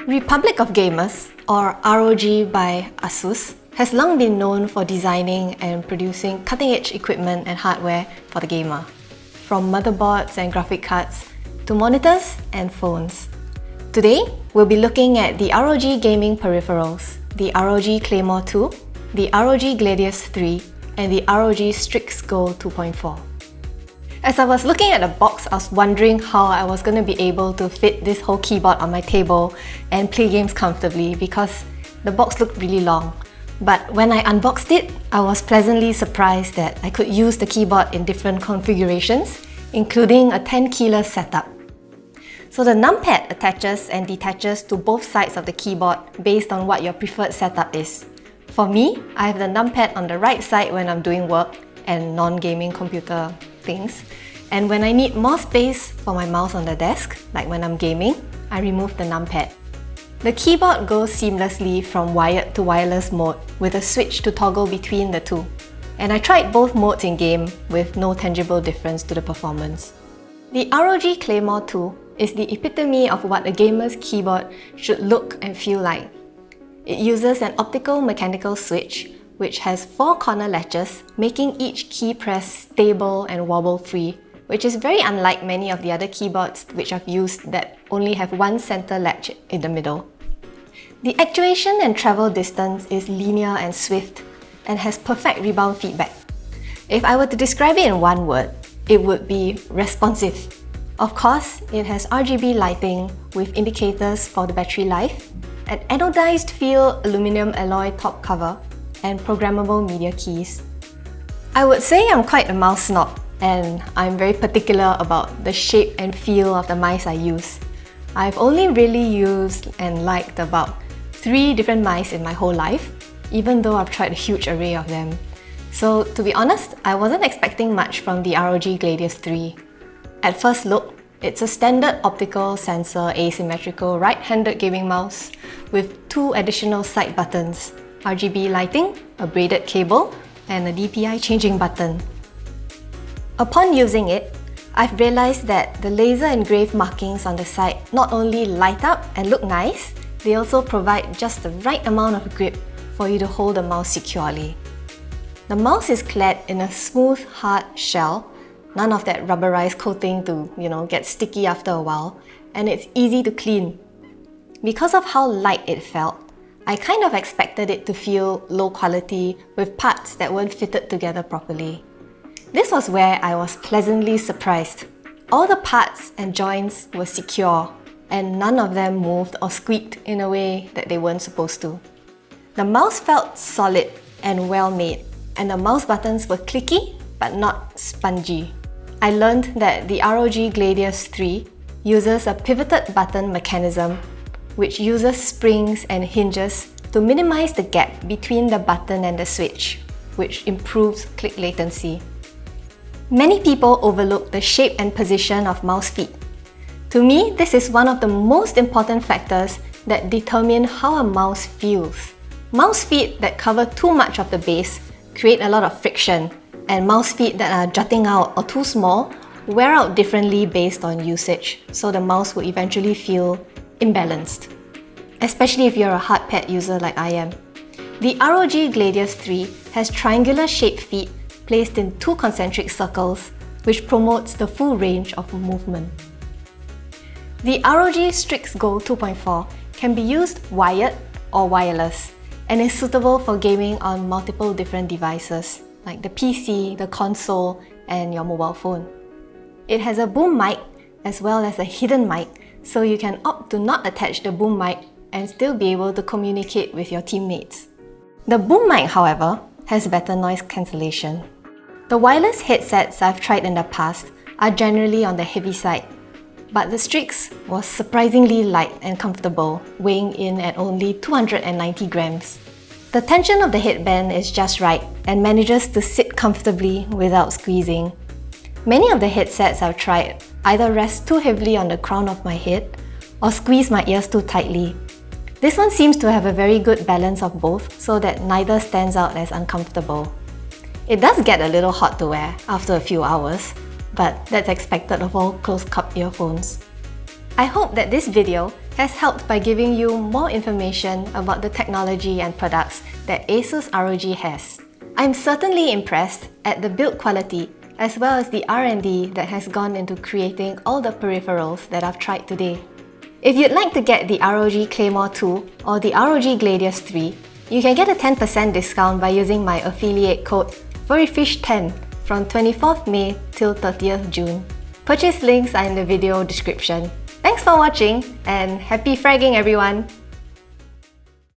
Republic of Gamers, or ROG by ASUS, has long been known for designing and producing cutting-edge equipment and hardware for the gamer, from motherboards and graphic cards to monitors and phones. Today, we'll be looking at the ROG gaming peripherals, the ROG CLAYMORE II, the ROG GLADIUS III, and the ROG STRIX GO 2.4. As I was looking at the box, I was wondering how I was going to be able to fit this whole keyboard on my table and play games comfortably because the box looked really long. But when I unboxed it, I was pleasantly surprised that I could use the keyboard in different configurations, including a 10-keyless setup. So the numpad attaches and detaches to both sides of the keyboard based on what your preferred setup is. For me, I have the numpad on the right side when I'm doing work and non-gaming computer things. And when I need more space for my mouse on the desk, like when I'm gaming, I remove the numpad. The keyboard goes seamlessly from wired to wireless mode with a switch to toggle between the two. And I tried both modes in-game with no tangible difference to the performance. The ROG CLAYMORE II is the epitome of what a gamer's keyboard should look and feel like. It uses an optical mechanical switch which has 4 corner latches, making each key press stable and wobble-free, which is very unlike many of the other keyboards which I've used that only have one center latch in the middle. The actuation and travel distance is linear and swift and has perfect rebound feedback. If I were to describe it in one word, it would be responsive. Of course, it has RGB lighting with indicators for the battery life, an anodized feel aluminum alloy top cover, and programmable media keys. I would say I'm quite a mouse snob, and I'm very particular about the shape and feel of the mice I use. I've only really used and liked about 3 different mice in my whole life, even though I've tried a huge array of them. So to be honest, I wasn't expecting much from the ROG GLADIUS III. At first look, it's a standard optical sensor asymmetrical right-handed gaming mouse with 2 additional side buttons, RGB lighting, a braided cable, and a DPI changing button. Upon using it, I've realized that the laser engraved markings on the side not only light up and look nice, they also provide just the right amount of grip for you to hold the mouse securely. The mouse is clad in a smooth, hard shell, none of that rubberized coating to, get sticky after a while, and it's easy to clean. Because of how light it felt, I kind of expected it to feel low quality with parts that weren't fitted together properly. This was where I was pleasantly surprised. All the parts and joints were secure, and none of them moved or squeaked in a way that they weren't supposed to. The mouse felt solid and well made, and the mouse buttons were clicky but not spongy. I learned that the ROG GLADIUS III uses a pivoted button mechanism which uses springs and hinges to minimize the gap between the button and the switch, which improves click latency. Many people overlook the shape and position of mouse feet. To me, this is one of the most important factors that determine how a mouse feels. Mouse feet that cover too much of the base create a lot of friction, and mouse feet that are jutting out or too small wear out differently based on usage, so the mouse will eventually feel imbalanced, especially if you're a hard pad user like I am. The ROG GLADIUS III has triangular shaped feet placed in 2 concentric circles, which promotes the full range of movement. The ROG STRIX GO 2.4 can be used wired or wireless and is suitable for gaming on multiple different devices like the PC, the console, and your mobile phone. It has a boom mic as well as a hidden mic, so you can opt to not attach the boom mic and still be able to communicate with your teammates. The boom mic, however, has better noise cancellation. The wireless headsets I've tried in the past are generally on the heavy side, but the Strix was surprisingly light and comfortable, weighing in at only 290 grams. The tension of the headband is just right and manages to sit comfortably without squeezing. Many of the headsets I've tried either rest too heavily on the crown of my head or squeeze my ears too tightly. This one seems to have a very good balance of both so that neither stands out as uncomfortable. It does get a little hot to wear after a few hours, but that's expected of all closed-cup earphones. I hope that this video has helped by giving you more information about the technology and products that ASUS ROG has. I'm certainly impressed at the build quality as well as the R&D that has gone into creating all the peripherals that I've tried today. If you'd like to get the ROG CLAYMORE II or the ROG GLADIUS III, you can get a 10% discount by using my affiliate code FurryFish10 from 24th May till 30th June. Purchase links are in the video description. Thanks for watching and happy fragging everyone!